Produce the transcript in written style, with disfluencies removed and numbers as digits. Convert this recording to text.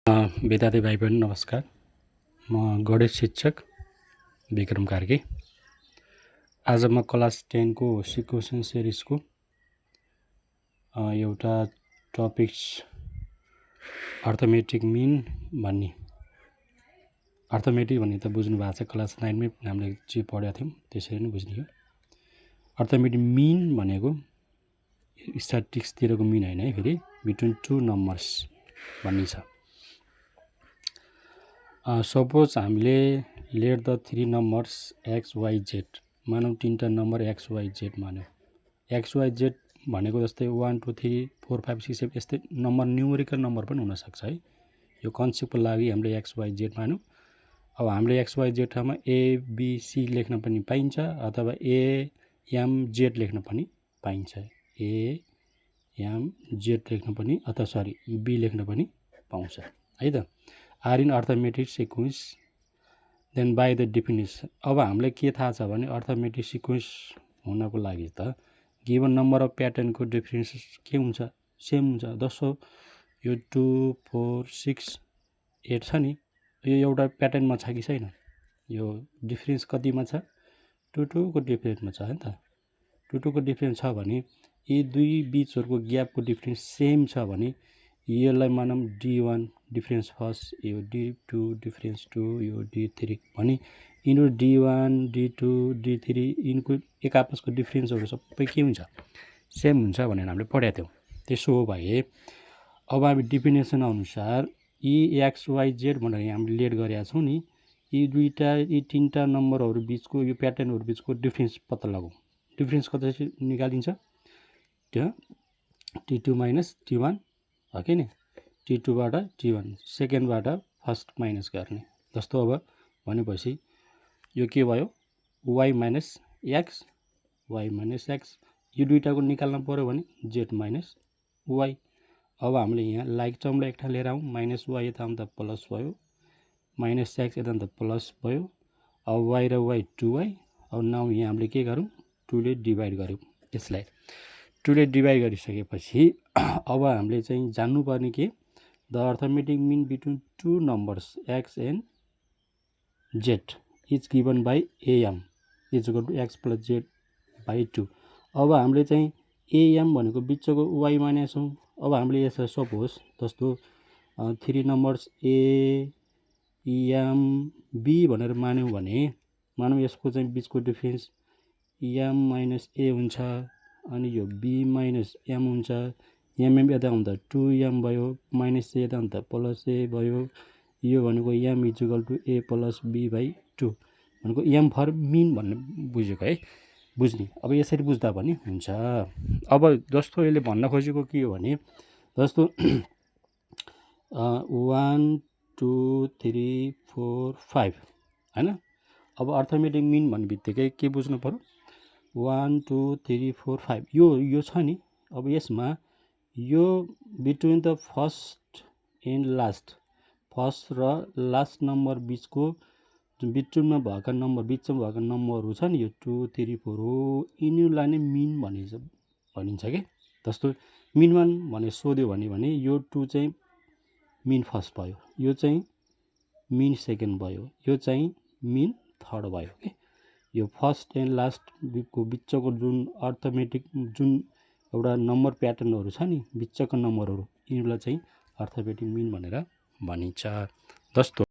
विद्यार्थी भाइ बहिनी नमस्कार। म गणित शिक्षक विक्रम कार्की। आज म क्लास 10 को सिक्वेसन सिरिजको एउटा टपिक्स अर्थमेटिक मिन भन्ने। अर्थमेटिक भन्ने त बुझ्नु भएको छ, क्लास 9 मै हामीले जे पढेका थियौँ त्यसरी नै बुझ्ने हो। अर्थमेटिक मिन भनेको स्ट्याटिस्टिक्सतिरको मिन हैन है, फेरि बिट्विन टु नम्बर्स भन्ने छ। सपोज हामीले let the 3 numbers X Y Z, मानौ 3टा नम्बर एक्स वाई जेड मान्यो। एक्स वाई जेड भनेको जस्तै 1 2 3 4 5 6 7 यस्तै नम्बर, न्युमेरिकल नम्बर पनि हुनसक्छ है। यो कन्सेप्टको लागि हामीले एक्स वाई जेड मान्यौँ। अब हामीले एक्स वाई जेड ठाउँमा एबिसी लेख्न पनि पाइन्छ, अथवा एएमजेड लेख्न पनि पाइन्छ। एएमजेड लेख्न पनि, अथवा सरी बी लेख्न पनि पाउँछ है त। Are in arithmetic sequence then by the definition. अब हामीलाई के थाहा छ भने अर्थमेटिक सिक्वेन्स हुनको लागि त गिभन नम्बर अफ प्याटर्नको डिफरेन्स के हुन्छ, सेम हुन्छ। जस्तो यो 2 4 6 8 छ नि, यो एउटा प्याटर्नमा छ कि छैन, यो डिफरेन्स कतिमा छ, 2 2 को डिफरेन्समा छ नि त। 2 2 को डिफरेन्स छ भने यी दुई बीचहरुको ग्यापको डिफरेन्स सेम छ भने यसलाई मानौँ D1 डिफरेन्स फर्स्ट, यो D2 डिफरेन्स 2, यो D3 भने यिनीहरू D1 D2 D3 यिनको एक आपसको डिफरेन्सहरु सबै के हुन्छ, सेम हुन्छ भनेर हामीले पढेका थियौँ। त्यसो हो भए अब हामी डेफिनेसन अनुसार यी एक्स वाई जेड भनेर हामीले लेट गरेका छौँ नि, यी तीनटा नम्बरहरु बीचको, यो प्याटर्नहरु बीचको डिफरेन्स पत्ता लगाऊ। डिफरेन्स कसरी निकालिन्छ, T2 माइनस T1 हो कि नि, T2 बाट T1, सेकेन्डबाट फर्स्ट माइनस गर्ने। जस्तो अब भनेपछि यो के भयो, y minus x, y minus x, यो दुईटाको निकाल्न पर्यो भने z माइनस y। अब हामीले यहाँ लाइक टर्मलाई एक ठाउँ लिएर आउँ, माइनस y यता आउँदा प्लस भयो, माइनस x यता आउँदा प्लस भयो। अब y र y 2y। अब नाउ यहाँ हामीले के गरौँ, 2 ले डिभाइड गरौँ। यसलाई 2 ले डिभाइड गरिसकेपछि अब हामीले चाहिँ जान्नुपर्ने के, the arithmetic mean between two numbers x and z is given by am is equal to x plus z by 2। अब हामीले चाहिँ am भनेको बिचको y मानेछौँ। अब हामीले यसलाई सपोज जस्तो 3 नम्बर्स a m b भनेर मान्यौँ भने, मानौँ यसको चाहिँ बिचको डिफरेन्स m माइनस a हुन्छ, अनि यो b माइनस m हुन्छ। m यता आउँदा 2m भयो, माइनस a यता आउँदा प्लस a भयो। यो भनेको m is equal to a plus b by 2 भनेको m फर मिन भन्ने बुझेको है, बुझ्ने। अब यसरी बुझ्दा पनि हुन्छ। अब जस्तो यसले भन्न खोजेको के हो भने, जस्तो 1 2 3 4 5 हैन। अब अर्थमेटिक मिन भन्ने बित्तिकै के बुझ्नु पर्यो, 1 2 3 4 5 यो छ नि। अब यसमा यो between the first and last, first र लास्ट नम्बर बीचको जुन बिट्विनमा भएका नम्बर, बीचमा भएका नम्बरहरू छ नि, यो 2 3 4 हो, यिनीहरूलाई नै मिन भनिन्छ के। जस्तो मिन 1 भने सोध्यो भने यो 2 चाहिँ मिन फर्स्ट भयो, यो चाहिँ मिन सेकेन्ड भयो, यो चाहिँ मिन थर्ड भयो के। यो फर्स्ट एन्ड लास्ट को बिचको जुन अर्थमेटिक जुन एउटा नम्बर प्याटर्नहरु छ नि, बिचको नम्बरहरु, यिनीहरूलाई चाहिँ अर्थमेटिक मिन भनेर भनिन्छ। जस्तो